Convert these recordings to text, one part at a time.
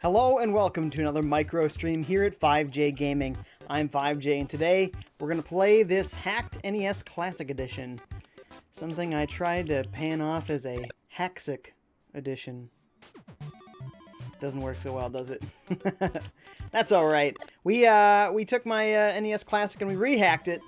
Hello and welcome to another micro stream here at FiveJay Gaming. I'm FiveJay and today we're going to play this hacked NES Classic Edition. Something I tried to pan off as a HACK-ssic edition. Doesn't work so well, does it? That's alright. We took my NES Classic and we rehacked it.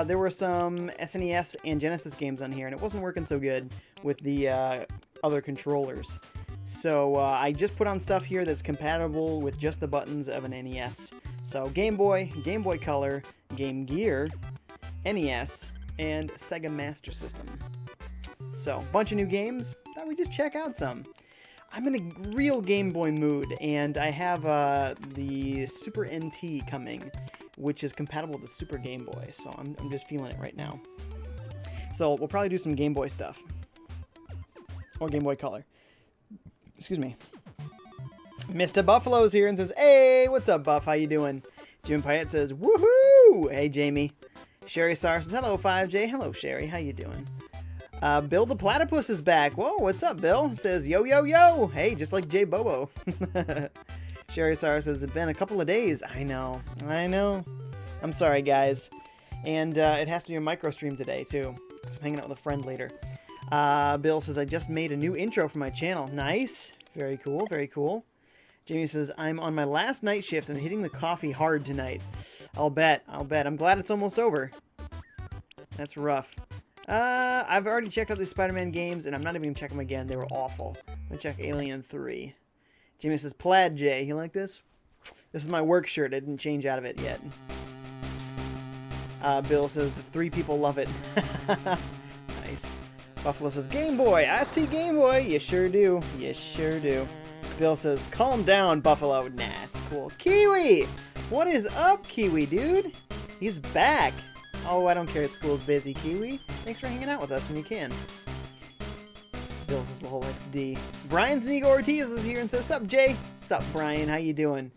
There were some SNES and Genesis games on here and it wasn't working so good with the other controllers. So I just put on stuff here that's compatible with just the buttons of an NES. So Game Boy, Game Boy Color, Game Gear, NES, and Sega Master System. So, bunch of new games. Thought we'd just check out some. I'm in a real Game Boy mood, and I have the Super NT coming, which is compatible with the Super Game Boy. So I'm just feeling it right now. So we'll probably do some Game Boy stuff. Or Game Boy Color. Excuse me. Mr. Buffalo's here and says, "Hey, what's up, Buff? How you doing?" Jim Pyatt says, "Woohoo!" Hey, Jamie. Sherry Star says, "Hello, FiveJay." Hello, Sherry. How you doing? Bill the Platypus is back. Whoa, what's up, Bill? Says, "Yo, yo, yo." Hey, just like Jay Bobo. Sherry Star says, "It's been a couple of days." I know. I'm sorry, guys. And it has to be a micro stream today, too. I'm hanging out with a friend later. Bill says, "I just made a new intro for my channel." Nice. Very cool, very cool. Jamie says, "I'm on my last night shift and hitting the coffee hard tonight." I'll bet. I'm glad it's almost over. That's rough. I've already checked out these Spider-Man games, and I'm not even going to check them again. They were awful. I'm going to check Alien 3. Jamie says, "Plaid Jay, you like this?" This is my work shirt. I didn't change out of it yet. Bill says, "The 3 people love it." Nice. Buffalo says, "Game Boy, I see Game Boy." You sure do. You sure do. Bill says, "Calm down, Buffalo." Nah, it's cool. Kiwi! What is up, Kiwi, dude? He's back. Oh, I don't care. School's busy, Kiwi. Thanks for hanging out with us when you can. Bill says, "Lol XD." Brian Sneago Ortiz is here and says, "Sup, Jay?" Sup, Brian? How you doing?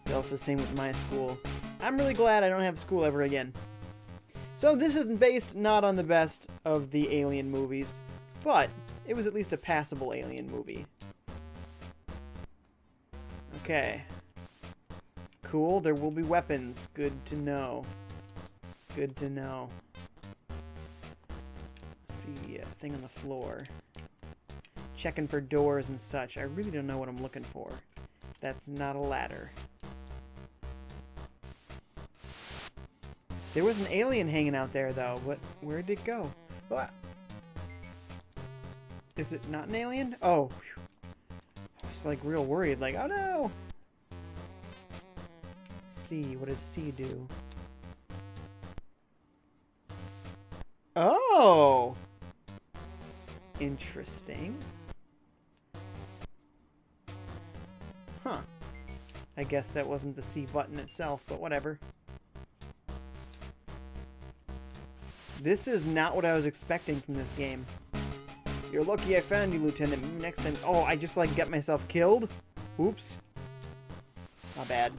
Bill says, "Same with my school." I'm really glad I don't have school ever again. So this is based not on the best of the Alien movies, but it was at least a passable Alien movie. Okay. Cool, there will be weapons. Good to know. Good to know. Must be a thing on the floor. Checking for doors and such. I really don't know what I'm looking for. That's not a ladder. There was an alien hanging out there, though. Where did it go? What? Is it not an alien? Oh. Whew. I was, like, real worried. Like, oh, no. C. What does C do? Oh. Interesting. Huh. I guess that wasn't the C button itself, but whatever. This is not what I was expecting from this game. You're lucky I found you, Lieutenant. Maybe next time... Oh, I just, like, get myself killed? Oops. Not bad.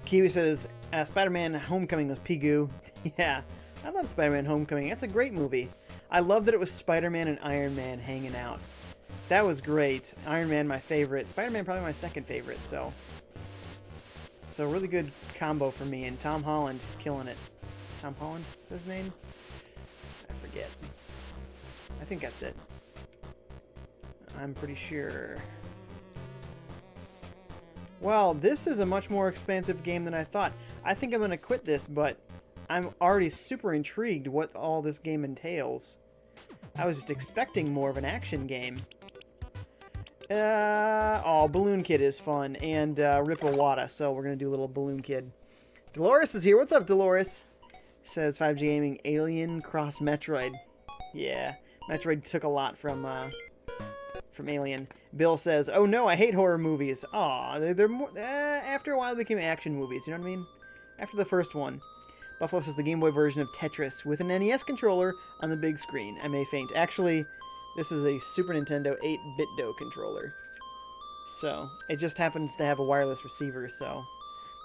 Kiwi says, Spider-Man Homecoming was pee-goo. Yeah, I love Spider-Man Homecoming. That's a great movie. I love that it was Spider-Man and Iron Man hanging out. That was great. Iron Man, my favorite. Spider-Man, probably my second favorite, so... So, really good combo for me. And Tom Holland, killing it. Tom Holland? Is that his name? I forget. I think that's it. I'm pretty sure. Well, this is a much more expansive game than I thought. I think I'm going to quit this, but I'm already super intrigued what all this game entails. I was just expecting more of an action game. Oh, Balloon Kid is fun, and Rip Iwata, so we're going to do a little Balloon Kid. Dolores is here. What's up, Dolores? Says FiveJay Gaming, Alien Cross Metroid. Yeah, Metroid took a lot from Alien. Bill says, "Oh no, I hate horror movies." Aw, they're more, after a while they became action movies, you know what I mean? After the first one. Buffalo says the Game Boy version of Tetris with an NES controller on the big screen. I may faint. Actually, this is a Super Nintendo 8-bit controller. So, it just happens to have a wireless receiver, so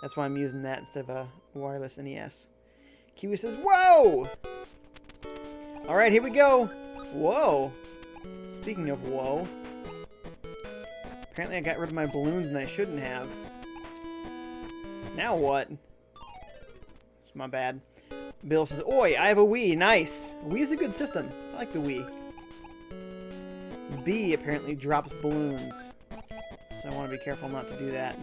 that's why I'm using that instead of a wireless NES. Kiwi says, "Whoa!" Alright, here we go. Whoa. Speaking of whoa. Apparently I got rid of my balloons and I shouldn't have. Now what? It's my bad. Bill says, "Oi, I have a Wii. Nice. Wii is a good system. I like the Wii." B apparently drops balloons. So I want to be careful not to do that.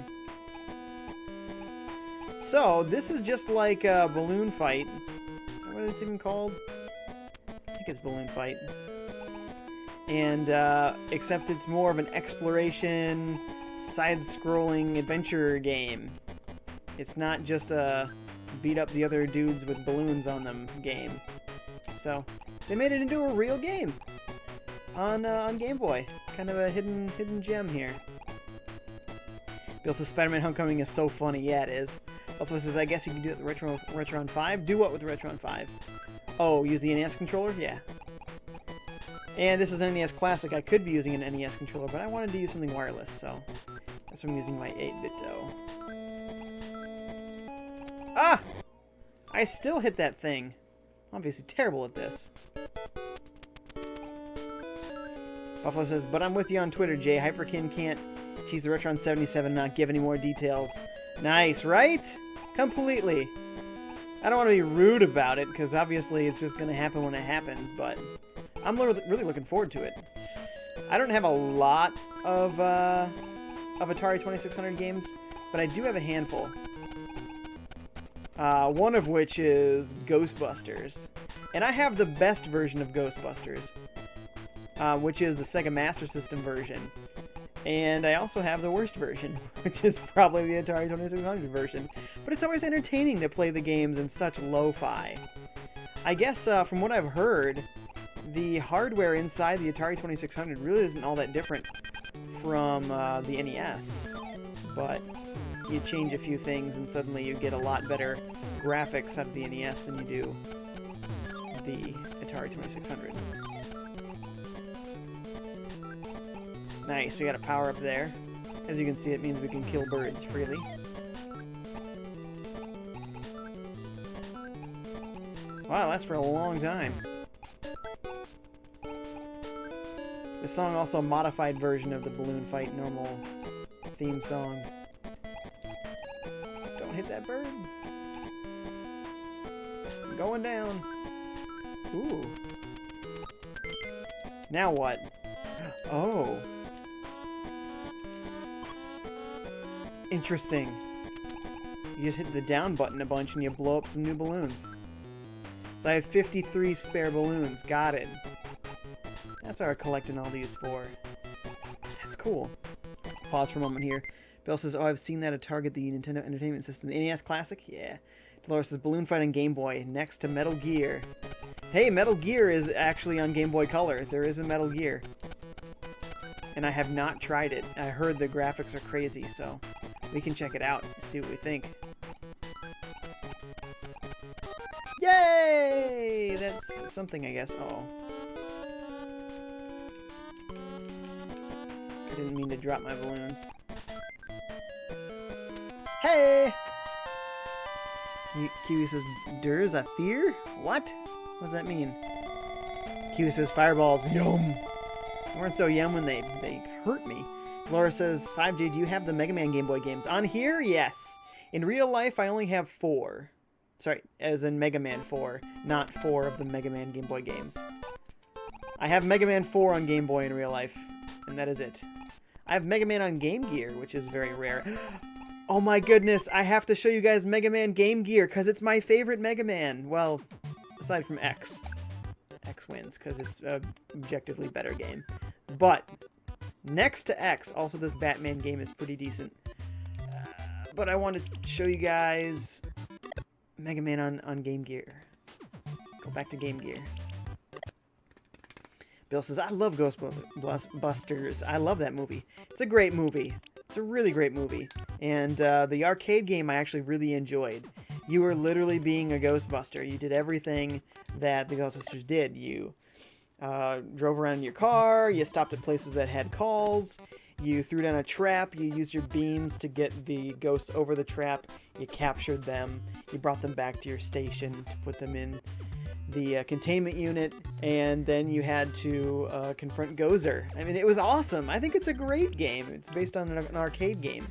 So, this is just like a balloon fight. Is that what it's even called? I think it's balloon fight. And, except it's more of an exploration, side-scrolling adventure game. It's not just a beat up the other dudes with balloons on them game. So, they made it into a real game on Game Boy. Kind of a hidden gem here. Bill says Spider-Man Homecoming is so funny. Yeah, it is. Also says, I guess you can do it with the Retron 5. Do what with the Retron 5? Oh, use the NES controller? Yeah. And this is an NES Classic. I could be using an NES controller, but I wanted to use something wireless, so that's why I'm using my 8-bit-o. Ah! I still hit that thing. Obviously terrible at this. Buffalo says, but I'm with you on Twitter, Jay. Hyperkin can't tease the Retron 77 and not give any more details. Nice, right? Completely. I don't want to be rude about it, because obviously it's just going to happen when it happens, but I'm really looking forward to it. I don't have a lot of Atari 2600 games, but I do have a handful. One of which is Ghostbusters. And I have the best version of Ghostbusters, which is the Sega Master System version. And I also have the worst version, which is probably the Atari 2600 version. But it's always entertaining to play the games in such lo-fi. I guess, from what I've heard, the hardware inside the Atari 2600 really isn't all that different from the NES. But you change a few things and suddenly you get a lot better graphics out of the NES than you do the Atari 2600. Nice, we got a power up there. As you can see, it means we can kill birds freely. Wow, that's for a long time. This song also a modified version of the Balloon Fight normal theme song. Don't hit that bird. I'm going down. Ooh. Now what? Oh. Interesting. You just hit the down button a bunch and you blow up some new balloons. So I have 53 spare balloons. Got it. That's what I'm collecting all these for. That's cool. Pause for a moment here. Bill says, oh, I've seen that at Target, the Nintendo Entertainment System. The NES Classic? Yeah. Dolores says, Balloon Fight on Game Boy, next to Metal Gear. Hey, Metal Gear is actually on Game Boy Color. There is a Metal Gear. And I have not tried it. I heard the graphics are crazy, so we can check it out and see what we think. Yay! That's something, I guess. Oh. I didn't mean to drop my balloons. Hey! Kiwi says, There's a fear? What? What does that mean? Kiwi says, fireballs, yum! They weren't so yum when they hurt me. Laura says, FiveJay, do you have the Mega Man Game Boy games? On here, yes. In real life, I only have 4. Sorry, as in Mega Man 4, not 4 of the Mega Man Game Boy games. I have Mega Man 4 on Game Boy in real life, and that is it. I have Mega Man on Game Gear, which is very rare. Oh my goodness, I have to show you guys Mega Man Game Gear, because it's my favorite Mega Man. Well, aside from X. X wins, because it's an objectively better game. But next to X, also this Batman game is pretty decent. But I want to show you guys Mega Man on Game Gear. Go back to Game Gear. Bill says, I love Ghostbusters. I love that movie. It's a great movie. It's a really great movie. And the arcade game I actually really enjoyed. You were literally being a Ghostbuster. You did everything that the Ghostbusters did. You drove around in your car, you stopped at places that had calls, you threw down a trap, you used your beams to get the ghosts over the trap, you captured them, you brought them back to your station to put them in the containment unit, and then you had to confront Gozer. I mean, it was awesome. I think it's a great game. It's based on an arcade game.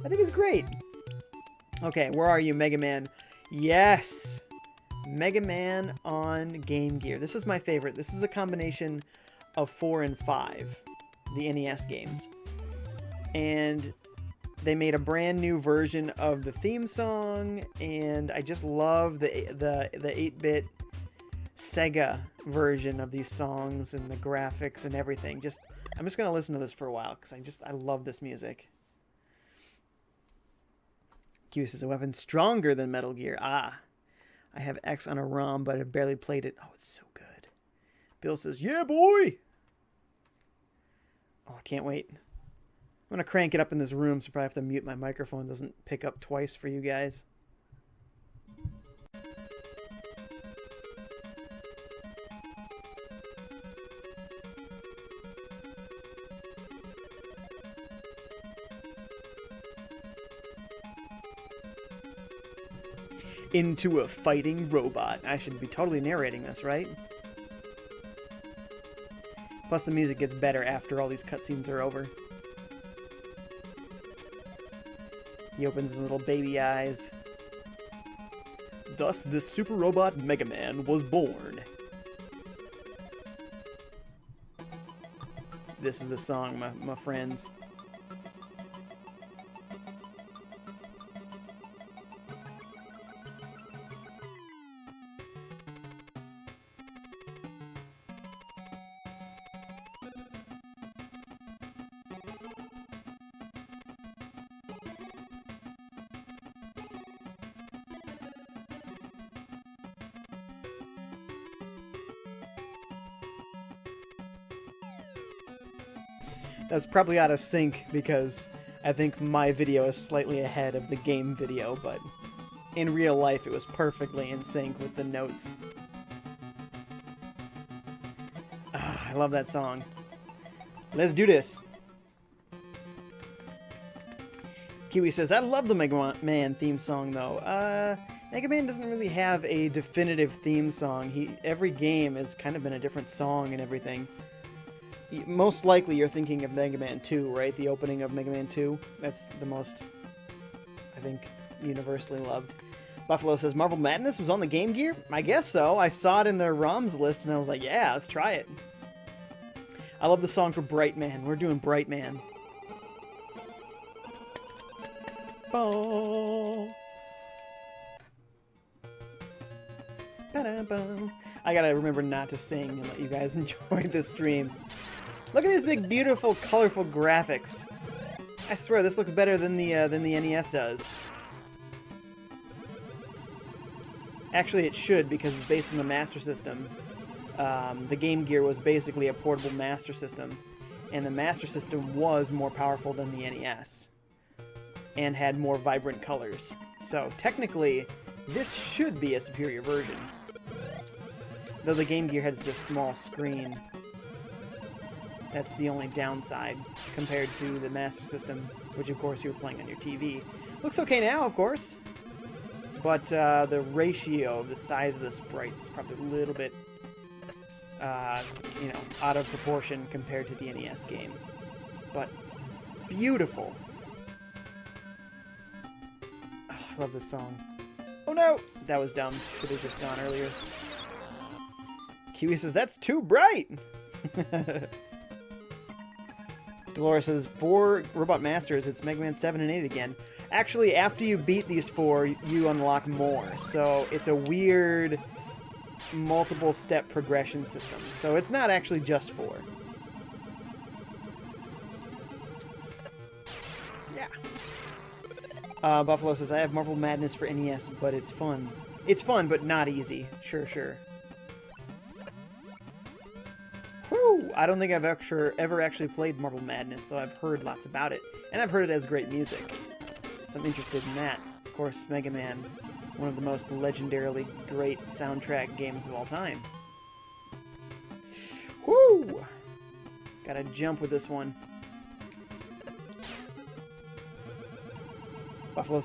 I think it's great. Okay, where are you, Mega Man? Yes! Mega Man on Game Gear. This is my favorite. This is a combination of 4 and 5, the NES games. And they made a brand new version of the theme song, and I just love the 8-bit Sega version of these songs and the graphics and everything. I'm just gonna listen to this for a while because I love this music. Q says a weapon stronger than Metal Gear. Ah, I have X on a ROM, but I've barely played it. Oh, it's so good. Bill says, yeah, boy. Oh, I can't wait. I'm going to crank it up in this room, so I probably have to mute my microphone. It doesn't pick up twice for you guys. Into a fighting robot. I should be totally narrating this, right? Plus the music gets better after all these cutscenes are over. He opens his little baby eyes. Thus, this super robot Mega Man was born. This is the song, my friends. That's probably out of sync because I think my video is slightly ahead of the game video, but in real life it was perfectly in sync with the notes. I love that song. Let's do this. Kiwi says, I love the Mega Man theme song though. Mega Man doesn't really have a definitive theme song. Every game has kind of been a different song and everything. Most likely you're thinking of Mega Man 2, right? The opening of Mega Man 2. That's the most, I think, universally loved. Buffalo says, Marble Madness was on the Game Gear? I guess so. I saw it in their ROMs list and I was like, yeah, let's try it. I love the song for Bright Man. We're doing Bright Man. Oh. I gotta remember not to sing and let you guys enjoy the stream. Look at these big, beautiful, colorful graphics. I swear, this looks better than the NES does. Actually, it should, because it's based on the Master System. The Game Gear was basically a portable Master System, and the Master System was more powerful than the NES, and had more vibrant colors. So, technically, this should be a superior version. Though the Game Gear has just a small screen. That's the only downside compared to the Master System, which of course you were playing on your TV. Looks okay now, of course, but the ratio of the size of the sprites is probably a little bit, out of proportion compared to the NES game. But it's beautiful. Oh, I love this song. Oh no! That was dumb. Should have just gone earlier. Kiwi says, that's too bright! Dolores says, for Robot Masters, it's Mega Man 7 and 8 again. Actually, after you beat these 4, you unlock more. So it's a weird multiple-step progression system. So it's not actually just 4. Yeah. Buffalo says, I have Marble Madness for NES, but it's fun. It's fun, but not easy. Sure, sure. Whew! I don't think I've ever actually played Marble Madness, though I've heard lots about it. And I've heard it has great music. So I'm interested in that. Of course, Mega Man, one of the most legendarily great soundtrack games of all time. Whoo! Gotta jump with this one. Buffalo,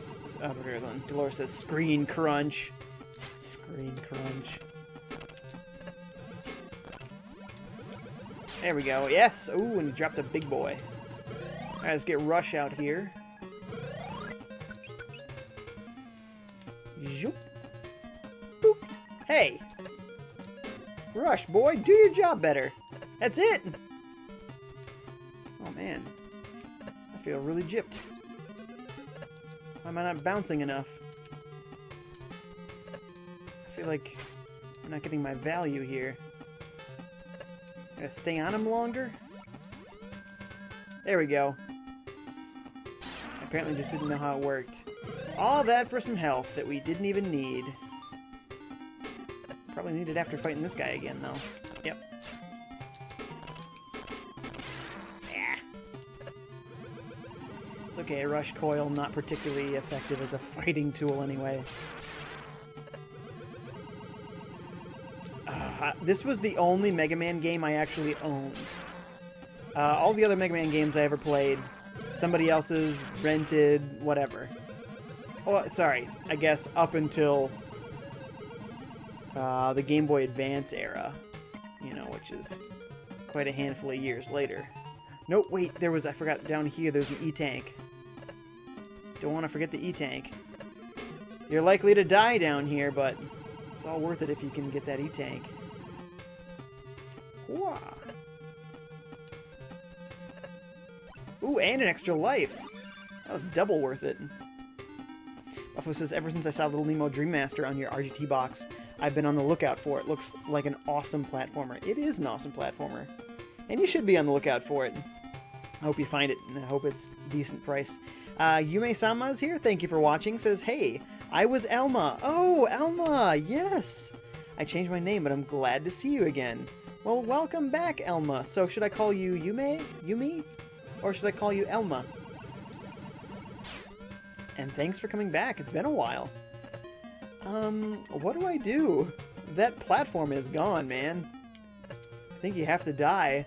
Dolores says, screen crunch. Screen crunch. There we go. Yes! Ooh, and he dropped a big boy. Alright, let's get Rush out here. Zoop. Boop. Hey! Rush, boy, do your job better. That's it! Oh, man. I feel really gypped. Why am I not bouncing enough? I feel like I'm not getting my value here. Gotta stay on him longer? There we go. Apparently just didn't know how it worked. All that for some health that we didn't even need. Probably need it after fighting this guy again, though. Yep. Yeah. It's okay, a rush coil, not particularly effective as a fighting tool anyway. This was the only Mega Man game I actually owned. All the other Mega Man games I ever played, somebody else's, rented, whatever. Oh, sorry, I guess up until the Game Boy Advance era, you know, which is quite a handful of years later. Nope, wait, there was, I forgot, down here there's an E-Tank. Don't want to forget the E-Tank. You're likely to die down here, but it's all worth it if you can get that E-Tank. Whoa. Ooh, and an extra life. That was double worth it. Buffalo says, ever since I saw Little Nemo Dream Master on your RGT box, I've been on the lookout for it. Looks like an awesome platformer. It is an awesome platformer. And you should be on the lookout for it. I hope you find it, and I hope it's a decent price. Yume-sama is here. Thank you for watching. Says, hey, I was Elma. Oh, Elma, yes. I changed my name, but I'm glad to see you again. Well, welcome back, Elma. So should I call you Yumi? Or should I call you Elma? And thanks for coming back. It's been a while. What do I do? That platform is gone, man. I think you have to die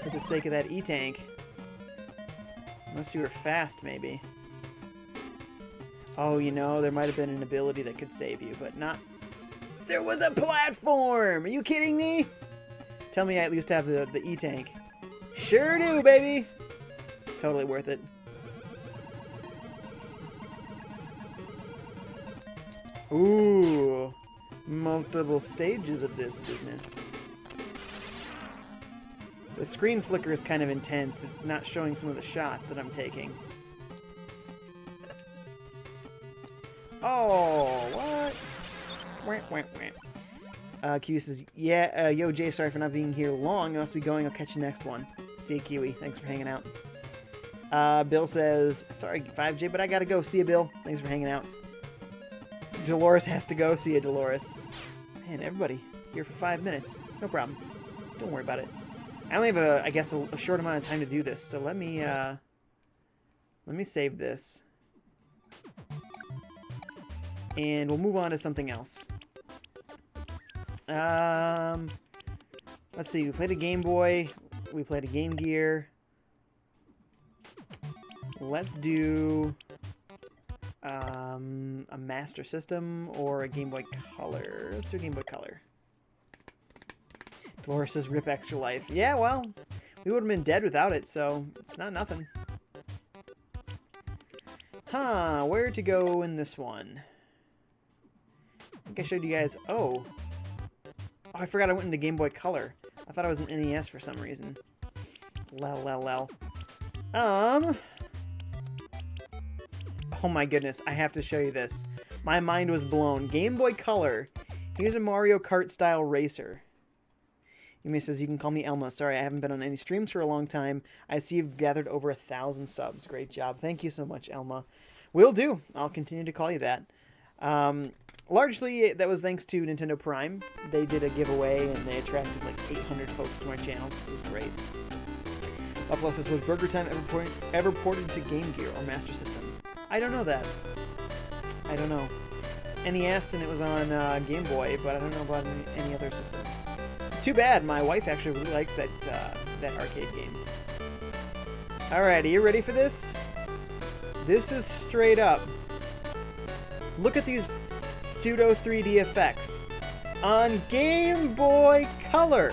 for the sake of that E-Tank. Unless you were fast, maybe. Oh, you know, there might have been an ability that could save you, but not... There was a platform! Are you kidding me? Tell me I at least have the E-Tank. Sure do, baby! Totally worth it. Ooh, multiple stages of this business. The screen flicker is kind of intense. It's not showing some of the shots that I'm taking. Oh, what? Kiwi says, yeah, yo, Jay, sorry for not being here long. I must be going. I'll catch you next one. See you, Kiwi. Thanks for hanging out. Bill says, sorry, FiveJay, but I gotta go. See you, Bill. Thanks for hanging out. Dolores has to go. See you, Dolores. Man, everybody here for 5 minutes. No problem. Don't worry about it. I only have I guess, a short amount of time to do this, so let me save this. And we'll move on to something else. Let's see. We played a Game Boy. We played a Game Gear. Let's do a Master System or a Game Boy Color. Let's do Game Boy Color. Dolores says, rip extra life. Yeah, well, we would have been dead without it, so it's not nothing. Huh, where to go in this one? I think I showed you guys... Oh, I forgot I went into Game Boy Color. I thought I was an NES for some reason. Lel. Oh my goodness, I have to show you this. My mind was blown. Game Boy Color. Here's a Mario Kart style racer. Yumi says, you can call me Elma. Sorry, I haven't been on any streams for a long time. I see you've gathered over 1,000 subs. Great job. Thank you so much, Elma. Will do. I'll continue to call you that. Largely, that was thanks to Nintendo Prime. They did a giveaway, and they attracted like 800 folks to my channel. It was great. Buffalo says, was Burger Time ever ported to Game Gear or Master System? I don't know that. I don't know. It's NES, and it was on Game Boy, but I don't know about any other systems. It's too bad. My wife actually really likes that arcade game. Alright, are you ready for this? This is straight up. Look at these pseudo 3D effects on Game Boy Color.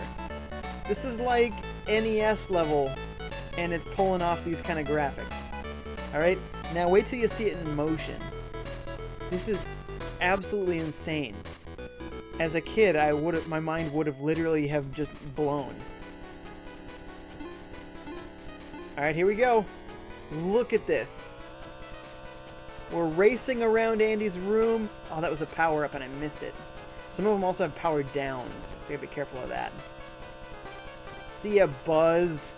This is like NES level, and it's pulling off these kind of graphics. Alright, now wait till you see it in motion. This is absolutely insane. As a kid, my mind would have literally have just blown. Alright, here we go. Look at this. We're racing around Andy's room. Oh, that was a power-up and I missed it. Some of them also have power downs, so you gotta be careful of that. See ya, Buzz.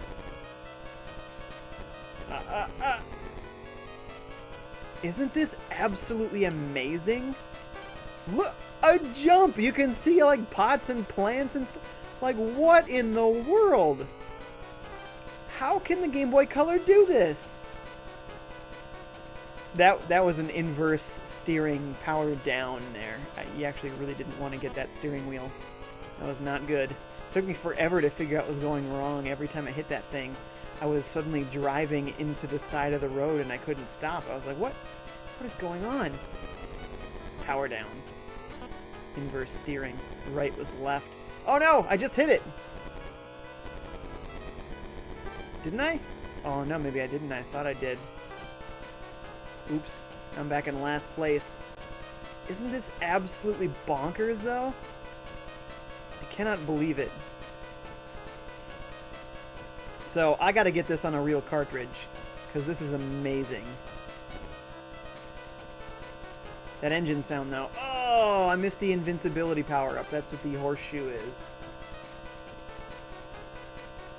Isn't this absolutely amazing? Look, a jump! You can see like pots and plants and stuff. Like, what in the world? How can the Game Boy Color do this? That was an inverse steering power down there. You actually really didn't want to get that steering wheel. That was not good. It took me forever to figure out what was going wrong. Every time I hit that thing, I was suddenly driving into the side of the road and I couldn't stop. I was like, what? What is going on? Power down. Inverse steering. Right was left. Oh no! I just hit it! Didn't I? Oh no, maybe I didn't. I thought I did. Oops. I'm back in last place. Isn't this absolutely bonkers, though? I cannot believe it. So, I gotta get this on a real cartridge, because this is amazing. That engine sound, though. Oh, I missed the invincibility power-up. That's what the horseshoe is.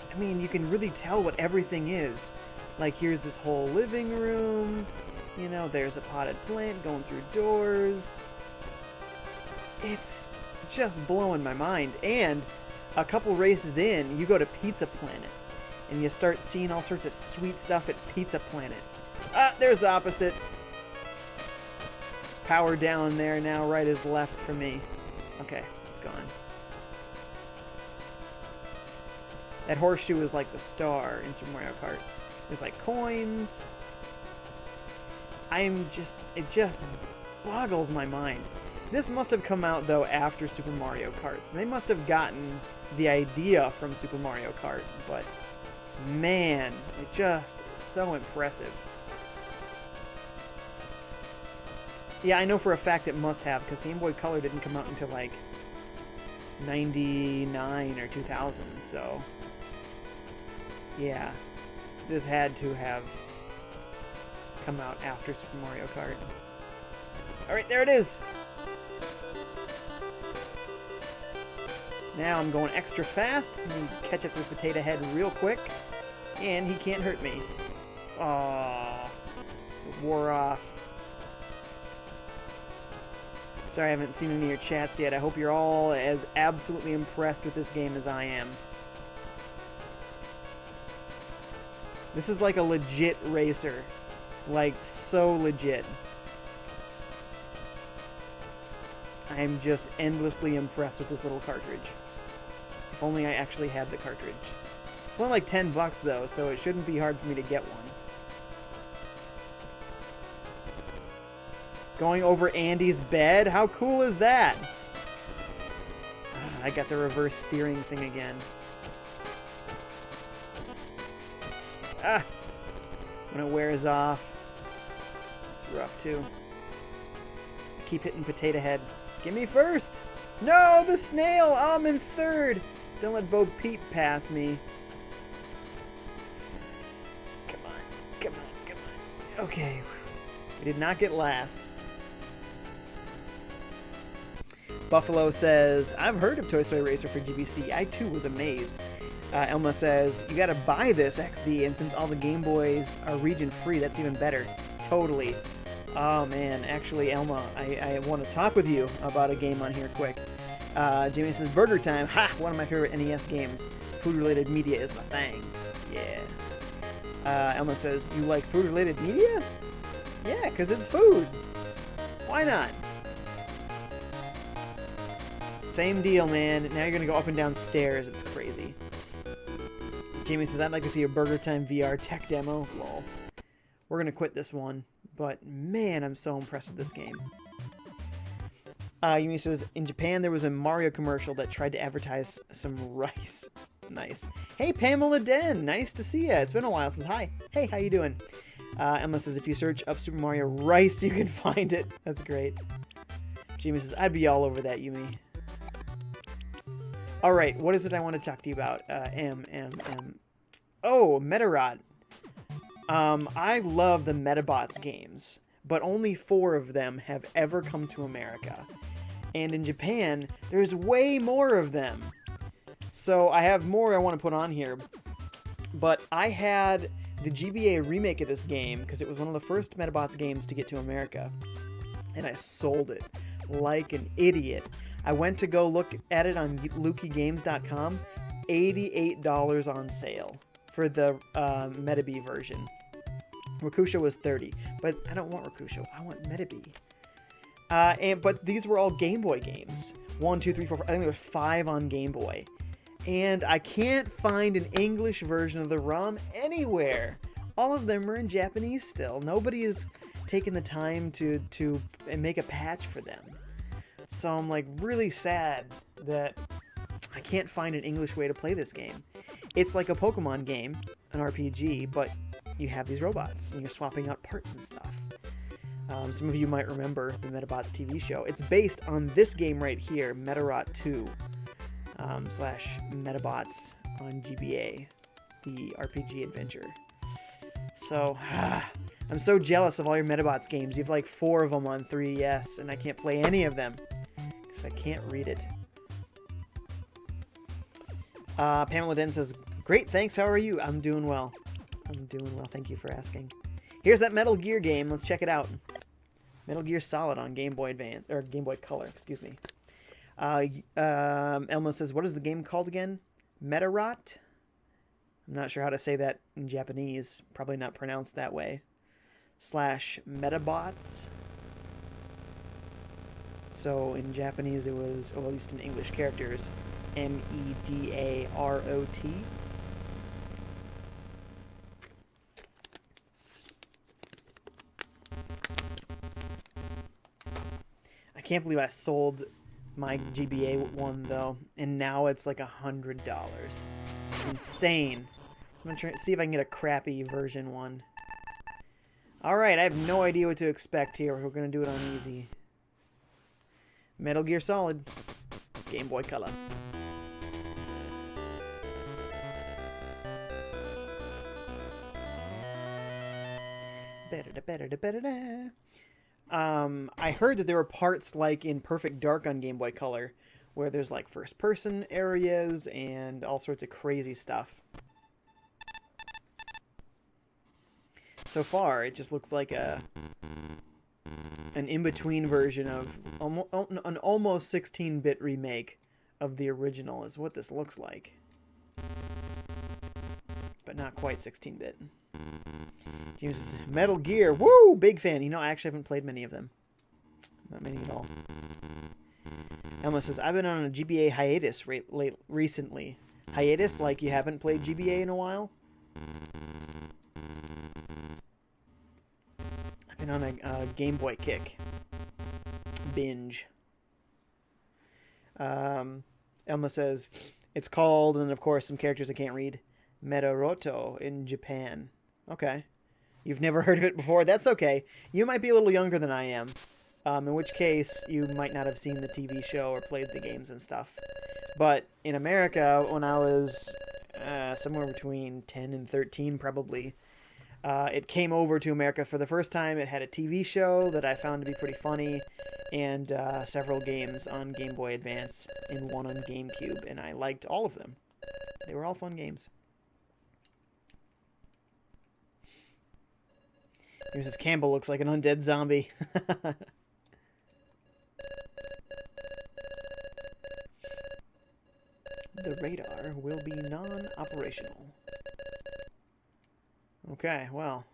I mean, you can really tell what everything is. Like, here's this whole living room. You know, there's a potted plant going through doors. It's just blowing my mind. And a couple races in, you go to Pizza Planet. And you start seeing all sorts of sweet stuff at Pizza Planet. Ah, there's the opposite. Power down there now, right is left for me. Okay, it's gone. That horseshoe is like the star in Super Mario Kart. There's like coins. It just boggles my mind. This must have come out, though, after Super Mario Kart. So they must have gotten the idea from Super Mario Kart. But, man, it just is so impressive. Yeah, I know for a fact it must have, because Game Boy Color didn't come out until, like, 99 or 2000, so... yeah, this had to have come out after Super Mario Kart. Alright, there it is! Now I'm going extra fast. Let me catch up with Potato Head real quick. And he can't hurt me. Aww. It wore off. Sorry I haven't seen any of your chats yet. I hope you're all as absolutely impressed with this game as I am. This is like a legit racer. Like, so legit. I'm just endlessly impressed with this little cartridge. If only I actually had the cartridge. It's only like $10 though, so it shouldn't be hard for me to get one. Going over Andy's bed? How cool is that? I got the reverse steering thing again. Ah! When it wears off. It's rough too. I keep hitting Potato Head. Give me first! No, the snail! Oh, I'm in third! Don't let Bo Peep pass me. Come on, come on, come on. Okay. We did not get last. Buffalo says, I've heard of Toy Story Racer for GBC. I too was amazed. Elma says, you gotta buy this XD, and since all the Game Boys are region free, that's even better. Totally. Oh man, actually Elma, I want to talk with you about a game on here quick. Jamie says, Burger Time. Ha! One of my favorite NES games. Food-related media is my thing. Yeah. Elma says, you like food-related media? Yeah, because it's food. Why not? Same deal, man. Now you're going to go up and down stairs. It's crazy. Jamie says, I'd like to see a Burger Time VR tech demo. Lol. We're going to quit this one. But, man, I'm so impressed with this game. Yumi says, in Japan, there was a Mario commercial that tried to advertise some rice. Nice. Hey, Pamela Den. Nice to see you. It's been a while since. Hi. Hey, how you doing? Emma says, if you search up Super Mario Rice, you can find it. That's great. Jamie says, I'd be all over that, Yumi. All right, what is it I want to talk to you about? Oh, Metarot. I love the Metabots games, but only 4 of them have ever come to America. And in Japan, there's way more of them. So I have more I want to put on here. But I had the GBA remake of this game because it was one of the first Metabots games to get to America. And I sold it like an idiot. I went to go look at it on LukeyGames.com. $88 on sale for the Metabee version. Rakusho was $30, but I don't want Rakusho. I want Metabee. But these were all Game Boy games. 1, 2, 3, 4, 5. I think there were 5 on Game Boy. And I can't find an English version of the ROM anywhere. All of them are in Japanese still. Nobody has taken the time to make a patch for them. So I'm like really sad that I can't find an English way to play this game. It's like a Pokemon game, an RPG, but you have these robots and you're swapping out parts and stuff. Some of you might remember the Metabots TV show. It's based on this game right here, Metarot 2 / Metabots on GBA, the RPG adventure. So, I'm so jealous of all your Metabots games. You have like 4 of them on 3DS, and I can't play any of them because I can't read it. Pamela Den says, great, thanks, how are you? I'm doing well. I'm doing well, thank you for asking. Here's that Metal Gear game, let's check it out. Metal Gear Solid on Game Boy Advance, or Game Boy Color, excuse me. Elma says, what is the game called again? Metarot? I'm not sure how to say that in Japanese, probably not pronounced that way. / Metabots. So in Japanese it was, or at least in English characters, Medarot. I can't believe I sold my GBA one though, and now it's like $100. Insane. So I'm gonna try to see if I can get a crappy version one. Alright, I have no idea what to expect here. We're gonna do it on easy. Metal Gear Solid. Game Boy Color. I heard that there were parts like in Perfect Dark on Game Boy Color where there's like first person areas and all sorts of crazy stuff. So far, it just looks like an in-between version of an almost 16-bit remake of the original is what this looks like. But not quite 16-bit. James says, Metal Gear, woo! Big fan. You know, I actually haven't played many of them. Not many at all. Emma says, I've been on a GBA hiatus recently. Hiatus, like you haven't played GBA in a while? I've been on a Game Boy kick. Binge. Elma says, it's called, and of course some characters I can't read, Metaroto in Japan. Okay. You've never heard of it before? That's okay. You might be a little younger than I am. In which case, you might not have seen the TV show or played the games and stuff. But in America, when I was somewhere between 10 and 13 probably, it came over to America for the first time. It had a TV show that I found to be pretty funny, and several games on Game Boy Advance and one on GameCube, and I liked all of them. They were all fun games. Mrs. Campbell looks like an undead zombie. The radar will be non-operational. Okay, well.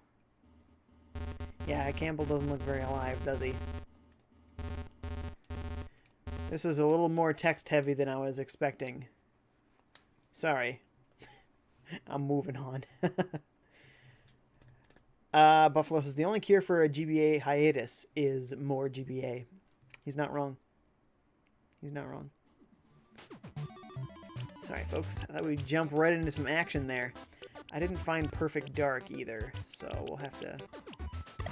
Yeah, Campbell doesn't look very alive, does he? This is a little more text-heavy than I was expecting. Sorry. I'm moving on. Buffalo says, the only cure for a GBA hiatus is more GBA. He's not wrong. He's not wrong. Sorry, folks. I thought we'd jump right into some action there. I didn't find perfect dark either, so we'll have to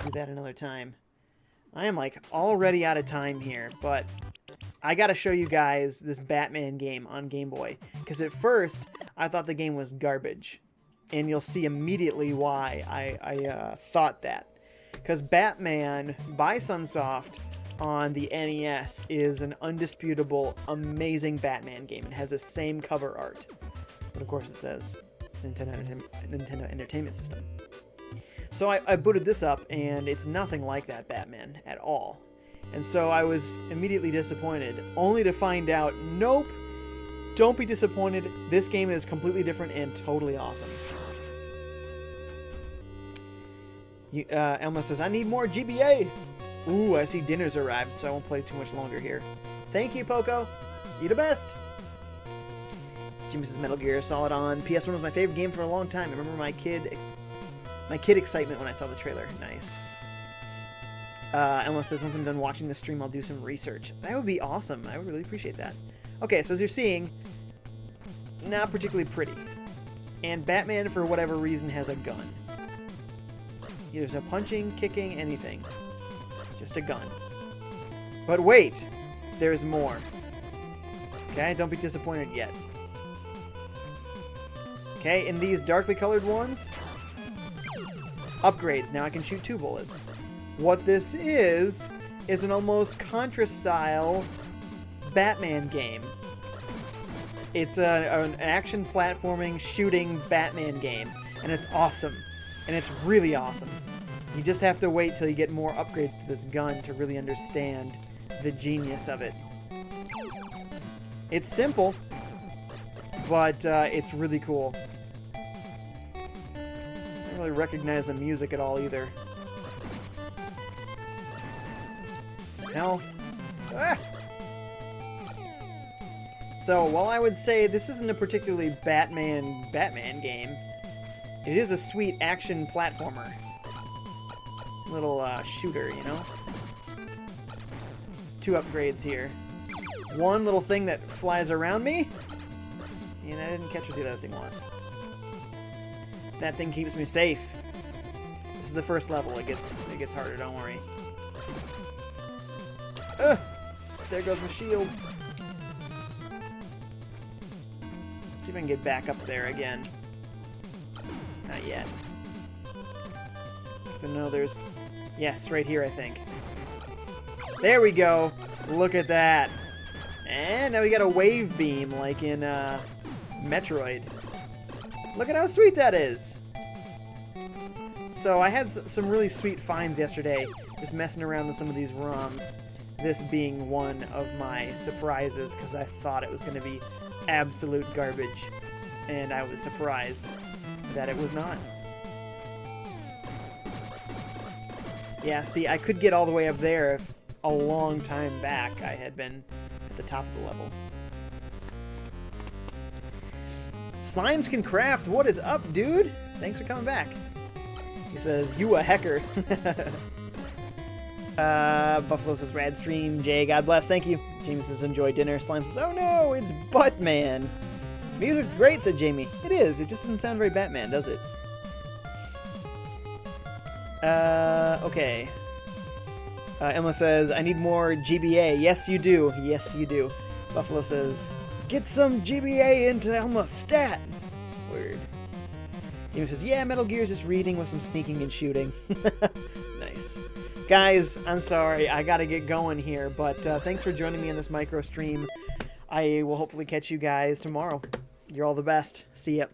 do that another time. I am, like, already out of time here, but I gotta show you guys this Batman game on Game Boy. Because at first, I thought the game was garbage. And you'll see immediately why I thought that. Because Batman by Sunsoft on the NES is an undisputable, amazing Batman game. It has the same cover art. But of course it says Nintendo Entertainment System. So I booted this up, and it's nothing like that Batman at all. And so I was immediately disappointed, only to find out, nope, don't be disappointed. This game is completely different and totally awesome. Elmo says, I need more GBA. Ooh, I see dinner's arrived, so I won't play too much longer here. Thank you, Poco. You the best. Jimmy says Metal Gear Solid on PS1 was my favorite game for a long time. I remember my kid excitement when I saw the trailer. Nice. Elmo says, once I'm done watching the stream, I'll do some research. That would be awesome. I would really appreciate that. Okay, so as you're seeing, not particularly pretty. And Batman, for whatever reason, has a gun. There's no punching, kicking, anything. Just a gun. But wait! There's more. Okay, don't be disappointed yet. Okay, in these darkly colored ones, upgrades. Now I can shoot 2 bullets. What this is an almost Contra-style Batman game. It's an action platforming shooting Batman game, and it's awesome. And it's really awesome. You just have to wait till you get more upgrades to this gun to really understand the genius of it. It's simple, but it's really cool. I don't really recognize the music at all either. Some health. Ah! So, while I would say this isn't a particularly Batman game, it is a sweet action platformer. Little shooter, you know? There's 2 upgrades here. One little thing that flies around me, and I didn't catch what the other thing was. That thing keeps me safe. This is the first level. It gets harder, don't worry. There goes my shield. Let's see if I can get back up there again. Not yet. So no, there's... Yes, right here, I think. There we go. Look at that. And now we got a wave beam, like in Metroid. Look at how sweet that is. So I had some really sweet finds yesterday, just messing around with some of these ROMs. This being one of my surprises, because I thought it was going to be absolute garbage. And I was surprised that it was not. Yeah, see, I could get all the way up there if a long time back I had been at the top of the level. Slimes can craft. What is up, dude? Thanks for coming back. He says, you a hacker. Buffalo says, rad stream. Jay, God bless. Thank you. Jamie says, enjoy dinner. Slime says, oh no, it's Buttman. Music's great, said Jamie. It is. It just doesn't sound very Batman, does it? Okay. Emma says, I need more GBA. Yes, you do. Yes, you do. Buffalo says, get some GBA into Elma's stat. Word. Jamie says, yeah, Metal Gear is just reading with some sneaking and shooting. Nice. Guys, I'm sorry. I gotta get going here, but thanks for joining me on this micro stream. I will hopefully catch you guys tomorrow. You're all the best. See ya.